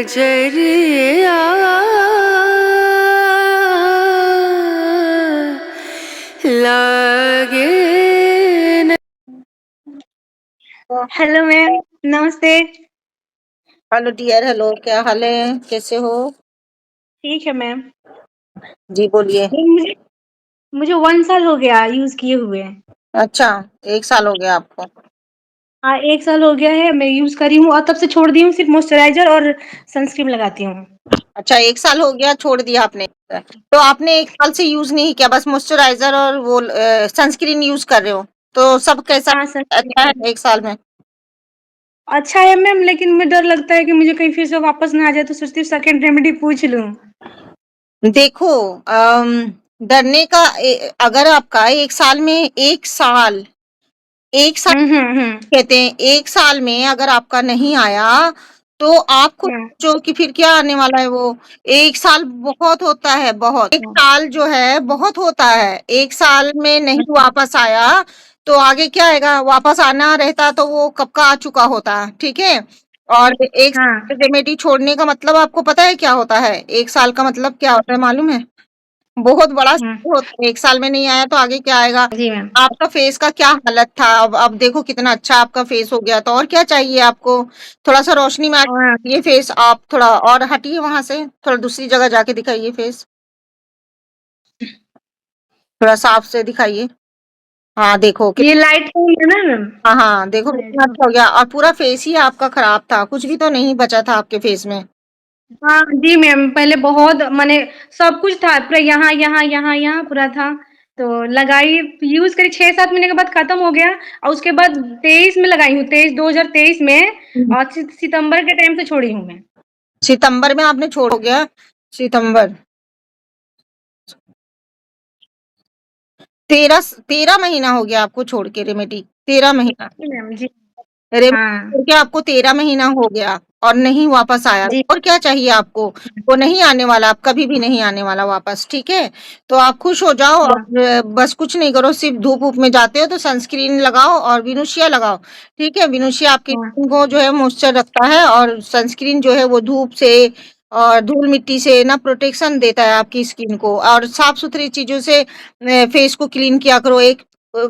नजरिया लागे न। हेलो मैम, नमस्ते। हेलो डियर, हेलो, क्या हाल है, कैसे हो? ठीक है मैम। जी बोलिए। मुझे मुझे 1 साल हो गया यूज़ किए हुए। अच्छा, 1 साल हो गया आपको। हाँ, 1 साल हो गया है, मैं यूज़ कर रही हूँ और तब से छोड़ दी हूँ, सिर्फ़ मॉइस्चराइज़र और सनस्क्रीन लगाती हूँ। अच्छा, 1 साल हो गया छोड़ दिया आपने। तो आपने 1 साल से यूज़ नहीं किया, बस मॉइस्चराइज़र और वो सनस्क्रीन यूज़ कर रहे हो। तो सब कैसा हाँ, अच्छा है सनस्क्रीन। 1 साल में? अच्छा है मैम, लेकिन मुझे डर लगता है कि मुझे कहीं फिर से वापस ना आ जाए, तो सोचती हूँ सेकंड रेमेडी पूछ लूँ। देखो, डरने का अगर आपका 1 साल में 1 साल हुँ, हुँ, हुँ। कहते हैं 1 साल में अगर आपका नहीं आया, तो आप खुद हुँ, सोचो कि फिर क्या आने वाला है वो। 1 साल बहुत होता है, बहुत। 1 हुँ, साल जो है बहुत होता है। 1 साल में नहीं हुँ। वापस आया, तो आगे क्या आएगा? वापस आना रहता तो वो कब का आ चुका होता, ठीक है? और 1 हाँ, रेमेडी छोड़ने का मतलब आपको पता है क्या होता है? 1 साल का मतलब क्या होता है मालूम है? बहुत बड़ा हुँ। होता है। 1 साल में नहीं आया तो आगे क्या आएगा? जी मैम। आपका फेस का क्या हालत था, अब देखो कितना अच्छा आपका फेस हो गया, तो और क्या चाहिए आपको? थोड़ा-सा रोशनी में हाँ, ये फेस आप थोड़ा और हटिए वहाँ से, थोड़ा दूसरी जगह जाके दिखाइए फेस, थोड़ा साफ से दिखाइए। हाँ, देखो कि ये लाइट कौन है ना मैम? हाँ, हाँ, देखो लाइट कितना हाँ। अच्छा हो गया और पूरा फेस ही आपका खराब था, कुछ भी तो नहीं बचा था आपके फेस में। हाँ, जी मैम, पहले बहुत माने सब कुछ था, पूरा यहाँ पूरा था। तो लगाई, यूज़ करी 6-7 महीने के बाद खत्म हो गया और उसके बाद 23 में लगाई हूँ, 2023 में हुँ। और सितंबर के टाइम से छोड़ी हूँ मैं। सितंबर में आपने छोड़ हो गया, सितंबर 13 महीना हो गया आपको छोड़ के रेमेडी, 13 महीना। जी मैम, जी। रेमेडी हाँ, छोड़ के आपको 13 महीना हो गया और नहीं वापस आया, जी। और क्या चाहिए आपको? वो नहीं आने वाला, अब कभी भी नहीं आने वाला वापस, ठीक है? तो आप खुश हो जाओ हाँ, और बस कुछ नहीं करो, सिर्फ़ धूप-वूप में जाते हो तो सनस्क्रीन लगाओ और विनुशिया लगाओ, ठीक है? विनुशिया आपकी हाँ, स्किन को जो है मॉइस्चर रखता है और सनस्क्रीन जो है वो धूप से और धूल-मिट्टी से ना प्रोटेक्शन देता है आपकी स्किन को, और साफ-सुथरी चीज़ों से फेस को क्लीन किया करो। एक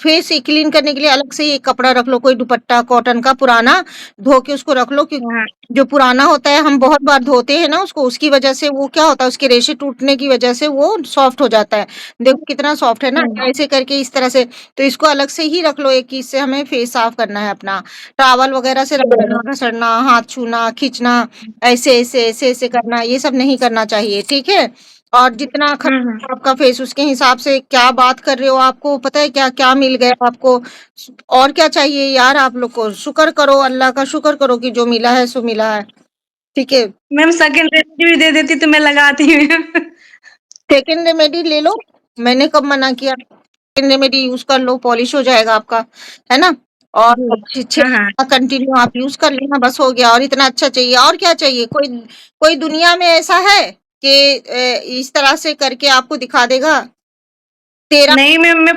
फेस क्लीन करने के लिए अलग से ही एक कपड़ा रख लो, कोई दुपट्टा कॉटन का पुराना, धो के उसको रख लो, क्योंकि हाँ, जो पुराना होता है हम बहुत बार धोते हैं ना उसको, उसकी वजह से वो क्या होता है, उसके रेशे टूटने की वजह से वो सॉफ्ट हो जाता है। देखो कितना सॉफ्ट है ना, हाँ, ऐसे करके इस तरह से, तो इसको अलग से ही रख लो एक, इससे हमें फेस साफ करना है अपना। टॉवल वगैरह से रगड़ना, घसड़ना, हाथ छूना, खींचना, ऐसे करना, ये सब नहीं करना चाहिए, ठीक है? और जितना हाँ, हाँ। आपका फेस उसके हिसाब से क्या बात कर रहे हो, आपको पता है क्या-क्या मिल गया आपको? और क्या चाहिए यार आप लोग को? शुक्र करो, अल्लाह का शुक्र करो कि जो मिला है सो मिला है, ठीक है? मैम सेकंड रेमेडी भी दे देती तो मैं लगाती मैम। सेकंड रेमेडी ले लो, मैंने कब मना किया? सेकंड रेमेडी यूज़ कर लो, पॉलिश हो जाएगा आपका, है ना? और जी। 6 हाँ, हाँ। महीना कंटिन्यू आप यूज़ कर लेना, बस हो गया, और इतना अच्छा चाहिए, और क्या चाहिए? कोई कोई दुनिया में ऐसा है कि इस तरह से करके आपको दिखा देगा? 13 नहीं मैम, मैं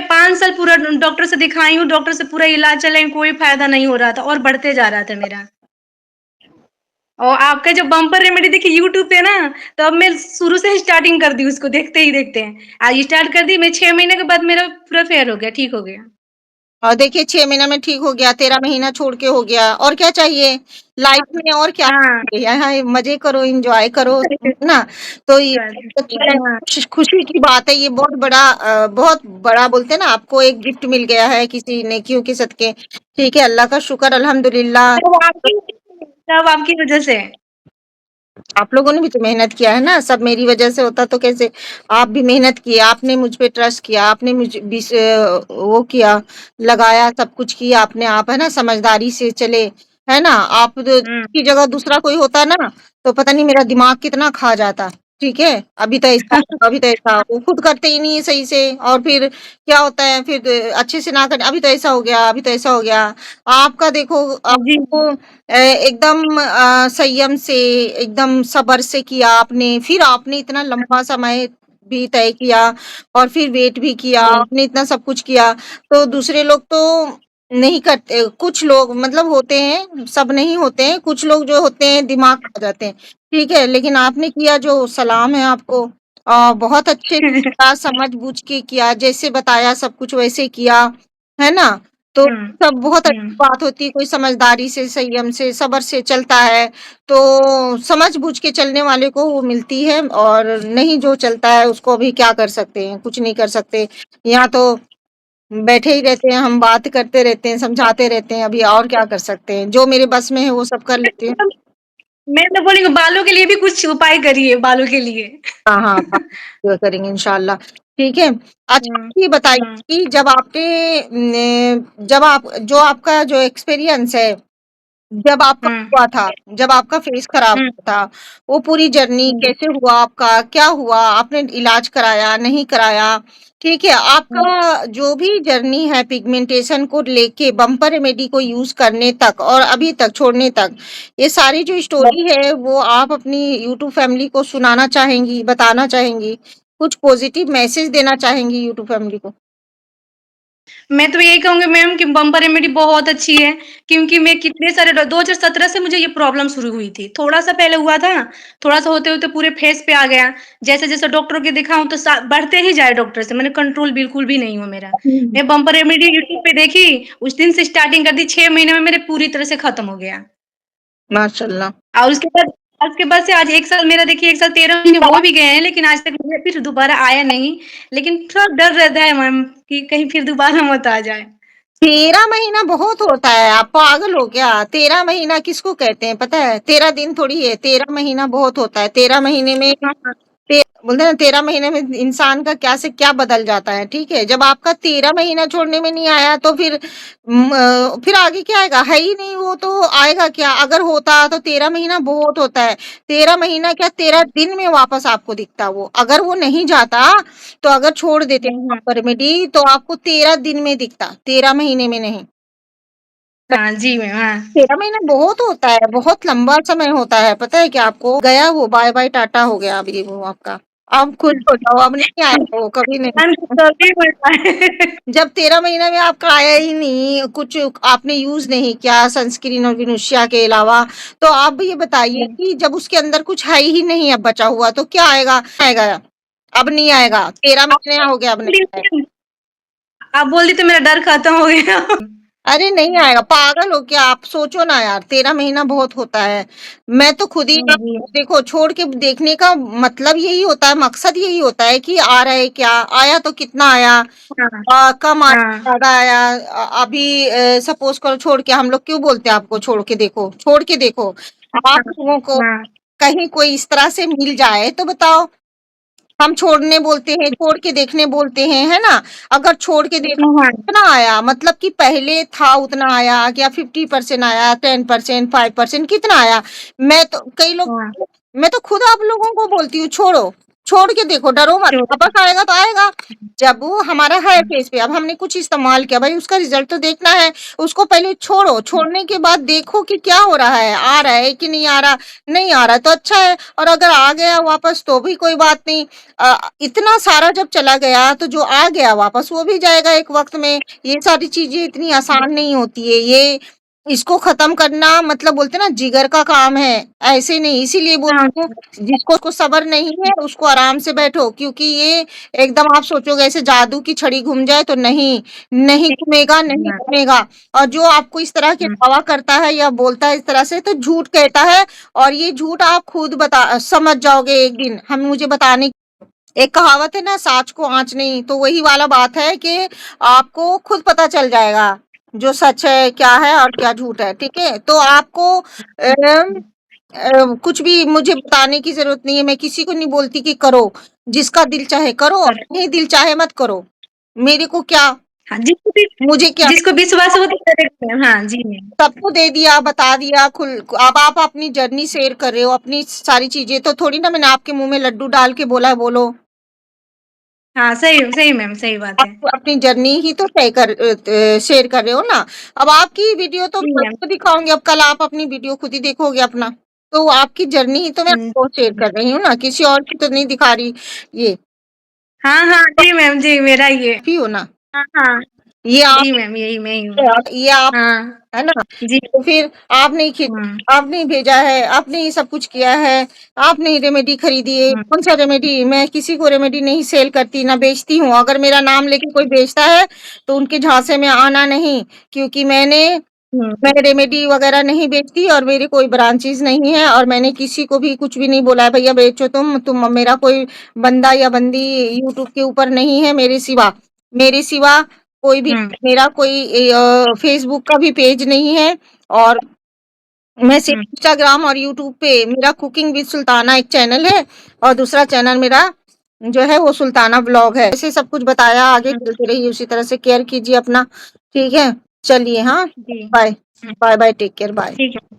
5 साल पूरा डॉक्टर से दिखाई हूँ, डॉक्टर से पूरा इलाज चलाई, कोई फ़ायदा नहीं हो रहा था और बढ़ते जा रहा था मेरा। और आपका जो बम्पर रेमेडी देखी यूट्यूब पे ना, तो अब मैं शुरू से स्टार्टिंग कर दी उसको देखते ही देखते। आज स्टार्ट कर दी, मैं 6 महीने के बाद मेरा पूरा फेयर हो गया, ठीक हो गया। और देखिए 6 महीना में ठीक हो गया, 13 महीना छोड़ के हो गया, और क्या चाहिए? लाइफ में और क्या हाँ। चाहिए? यहाँ मज़े करो, एन्जॉय करो, है ना? तो ये अच्छा है, हाँ। खुशी की बात है, ये बहुत बड़ा बोलते हैं ना, आपको एक गिफ्ट मिल गया है किसी नेकियों के सदके, ठीक है? अल्लाह का शुक्र, अल्हम्दुलिल्लाह। सब आपकी वज़ह से। आप लोगों ने भी तो मेहनत किया है ना, सब मेरी वजह से होता तो कैसे? आप भी मेहनत किए, आपने मुझ पे ट्रस्ट किया, आपने वो किया, लगाया, सब कुछ किया आपने, आप है ना समझदारी से चले, है ना? आप हुँ। की जगह दूसरा कोई होता ना, तो पता नहीं मेरा दिमाग कितना खा जाता, ठीक है? अभी तो ऐसा, वो खुद करते ही नहीं है सही से, और फिर क्या होता है, फिर अच्छे से ना कर, अभी तो ऐसा हो गया, अभी तो ऐसा हो गया। आपका देखो, जी। आपको एकदम संयम से, एकदम सब्र से किया आपने, फिर आपने इतना लंबा समय भी तय किया और फिर वेट भी किया, जी। आपने इतना सब कुछ किया। तो दूसरे लोग तो नहीं करते, कुछ लोग मतलब होते हैं, सब नहीं होते हैं, कुछ लोग जो होते हैं दिमाग खा जाते हैं, ठीक है? लेकिन आपने किया जो सलाम है आपको। बहुत अच्छे से किया, समझ-बूझ के किया, जैसे बताया सब कुछ वैसे किया, है ना? तो हुँ, सब बहुत अच्छी हुँ। बात होती है, कोई समझदारी से, संयम से, सब्र से चलता है, तो समझ-बूझ के चलने वाले को वो मिलती है और नहीं जो चलता है उसको अभी क्या कर सकते हैं, कुछ नहीं कर सकते। यहाँ तो बैठे ही रहते हैं, हम बात करते रहते हैं, समझाते रहते हैं, अभी और क्या कर सकते हैं? जो मेरे बस में है वो सब कर लेती हूँ। मैं तो बोलूँगी बालों के लिए भी कुछ उपाय करिए, बालों के लिए। हाँ, हाँ, बात करेंगे इंशाअल्लाह, ठीक है? अच्छा हुँ, ये बताइए हुँ, कि जब आपने जब आप जो आपका जो एक्सपीरियंस है जब आपका हुँ, हुआ था, जब आपका फेस खराब हुँ, हुआ था, वो पूरी जर्नी हुँ, कैसे हुआ आपका? क्या हुआ? आपने इलाज कराया, नहीं कराया? ठीक है, हुँ। आपका जो भी जर्नी है पिगमेंटेशन को लेके बम्पर रेमेडी को यूज़ करने तक और अभी तक छोड़ने तक, ये सारी जो स्टोरी है वो आप अपनी यूट्यूब फैमिली को सुनाना चाहेंगी, बताना चाहेंगी? कुछ पॉज़िटिव मैसेज देना चाहेंगी यूट्यूब फैमिली को? मैं तो यही कहूँगी मैम कि बम्पर रेमेडी बहुत अच्छी है, क्योंकि मैं कितने सारे 2017 से मुझे ये प्रॉब्लम शुरू हुई थी। थोड़ा-सा पहले हुआ था, थोड़ा-सा होते-होते पूरे फेस पे आ गया। जैसे-जैसे डॉक्टर को दिखाऊँ तो सा बढ़ते ही जाए डॉक्टर से, मैंने कंट्रोल बिल्कुल भी नहीं हुआ मेरा। हुँ। मैं बम्पर रेमेडी यूट्यूब पे देखी, उस दिन से स्टार्टिंग कर दी, 6 महीने में मेरे पूरी तरह से खत्म हो गया। माशाअल्लाह। और उसके बाद से आज 1 साल मेरा देखिए 1 साल 13 महीने हो भी गए हैं, लेकिन आज तक मुझे फिर दोबारा आया नहीं। लेकिन थोड़ा डर रहता है मैम कि कहीं फिर दोबारा मत आ जाए। 13 महीना बहुत होता है, आप पागल हो क्या? 13 महीना किसको कहते हैं पता है? 13 दिन थोड़ी है, 13 महीना बहुत होता है। 13 महीने में हाँ, हाँ। बोलते हैं ना 13 महीने में इंसान का क्या से क्या बदल जाता है, ठीक है? जब आपका 13 महीना छोड़ने में नहीं आया तो फिर आगे क्या आएगा? है ही नहीं वो तो आएगा क्या? अगर होता तो 13 महीना बहुत होता है। 13 महीना क्या 13 दिन में वापस आपको दिखता वो। अगर वो नहीं जाता तो अगर छोड़ देते हुँ, हुँ। आप रेमेडी तो आपको 13 दिन में दिखता, 13 महीने में नहीं। हाँ जी मैम, हाँ। 13 महीना बहुत होता है, बहुत लंबा समय होता है, पता है क्या आपको? गया वो बाय-बाय टाटा हो गया अभी वो आपका। अब खुश हो जाओ, अब नहीं आएगा वो, कभी नहीं। ध्यान तो तभी मिलता है। जब 13 महीने में आपका आया ही नहीं, कुछ आपने यूज़ नहीं किया सनस्क्रीन और विनुशिया के अलावा, तो आप ये बताइए हुँ। कि जब उसके अंदर कुछ है ही नहीं अब बचा हुआ, तो क्या आएगा? आएगा, अब नहीं आएगा, 13 आप महीने हो गया अब बोल नहीं आएगा। दी आप बोल दी तो मेरा डर खत्म हो गया। अरे नहीं आएगा, पागल हो क्या आप? सोचो ना यार 13 महीना बहुत होता है। मैं तो खुद ही हाँ ना जी। देखो छोड़ के देखने का मतलब यही होता है, मकसद यही होता है कि आ रहा है क्या? आया तो कितना आया? हाँ, कम आया, हाँ, ज़्यादा आया? अभी सपोज़ करो छोड़ के हम लोग क्यों बोलते हैं आपको छोड़ के देखो? छोड़ के देखो। आप हाँ, लोगों को हाँ, कहीं कोई इस तरह से मिल जाए तो बताओ? हम छोड़ने बोलते हैं, छोड़ के देखने बोलते हैं, है ना? अगर छोड़ के देखा हाँ, कितना आया मतलब कि पहले था उतना आया या 50% आया, 10% 5% कितना आया? मैं तो कई लोग हाँ, मैं तो खुद आप लोगों को बोलती हूँ छोड़ो, छोड़ के देखो, डरो मत, तो वापस आएगा तो आएगा। जब वो हमारा है फेस पे, अब हमने कुछ इस्तेमाल किया, भाई उसका रिज़ल्ट तो देखना है, उसको पहले छोड़ो, छोड़ने के बाद देखो कि क्या हो रहा है, आ रहा है कि नहीं आ रहा? नहीं आ रहा है तो अच्छा है और अगर आ गया वापस तो भी कोई बात नहीं। इतना सारा जब चला गया तो जो आ गया वापस वो भी जाएगा एक वक़्त में। ये सारी चीज़ें इतनी आसान नहीं होती है, ये इसको ख़त्म करना मतलब बोलते हैं ना जिगर का काम है, ऐसे नहीं इसीलिए हाँ, बोलती हूँ जिसको सब्र नहीं है उसको आराम से बैठो क्योंकि ये एकदम आप सोचोगे ऐसे जादू की छड़ी घूम जाए तो नहीं, नहीं घूमेगा, नहीं हाँ, घूमेगा और जो आपको इस तरह के हुँ, दावा करता है या बोलता है इस तरह से तो झूठ कहता है और ये झूठ आप खुद समझ जाओगे एक दिन, हम मुझे बताने एक कहावत है ना साँच को आँच नहीं, तो वही वाला बात है कि आपको खुद पता चल जाएगा, जो सच है क्या है और क्या झूठ है, ठीक है? तो आपको कुछ भी मुझे बताने की ज़रूरत नहीं है, मैं किसी को नहीं बोलती कि करो, जिसका दिल चाहे करो और कर नहीं दिल चाहे मत करो, मेरे को क्या, हाँ, मुझे क्या? जिसको विश्वास है वो तो करेगा मैम। हाँ जी मैम। सबको दे दिया, बता दिया खुल अब आप अपनी जर्नी शेयर कर रहे हो, अपनी सारी चीज़ें, तो थोड़ी ना मैंने आपके मुँह में लड्डू डाल के बोला है बोलो। हाँ, सही सही मैम, सही बात है। आप अपनी जर्नी ही तो शेयर कर रहे हो ना। अब आपकी वीडियो तो जी मैं मैम। आपको दिखाऊँगी, अब कल आप अपनी वीडियो खुद ही देखोगे अपना। तो आपकी जर्नी ही तो मैं हुँ, आपको शेयर कर रही हूँ ना, किसी और की तो नहीं दिखा रही ये, हाँ, हाँ, जी मैम, जी मेरा ये आप ही हो ना। हाँ, हाँ। ये आप जी मैम, यही मैं ही हूँ। ये आप हाँ, है ना? जी। तो फिर हुँ, आपने ही भेजा है, आपने ही सब कुछ किया है, आपने ही रेमेडी खरीदी है। हुँ, कौन-सा रेमेडी? मैं किसी को रेमेडी नहीं सेल करती, ना बेचती हूँ। अगर मेरा नाम लेके कोई बेचता है, तो उनके झांसे में आना नहीं, क्योंकि हुँ, मैं रेमेडी वगैरह नहीं बेचती और मेरी कोई ब्रांचेज़ नहीं है और मैंने किसी को भी कुछ भी नहीं बोला है, भैया बेचो तुम मेरा कोई बंदा या बंदी यूट्यूब के ऊपर नहीं है मेरे सिवा कोई भी हुँ, मेरा कोई फ़ेसबुक का भी पेज नहीं है और मैं सिर्फ़ हुँ, इंस्टाग्राम और यूट्यूब पे मेरा कुकिंग विद सुल्ताना एक चैनल है और दूसरा चैनल मेरा जो है वो सुल्ताना व्लॉग है। ऐसे सब कुछ बताया, आगे हुँ, चलते रहिए उसी तरह से केयर कीजिए अपना, ठीक है? चलिए हाँ, जी। बाय। हुँ, बाय-बाय, टेक केयर, बाय। ठीक है।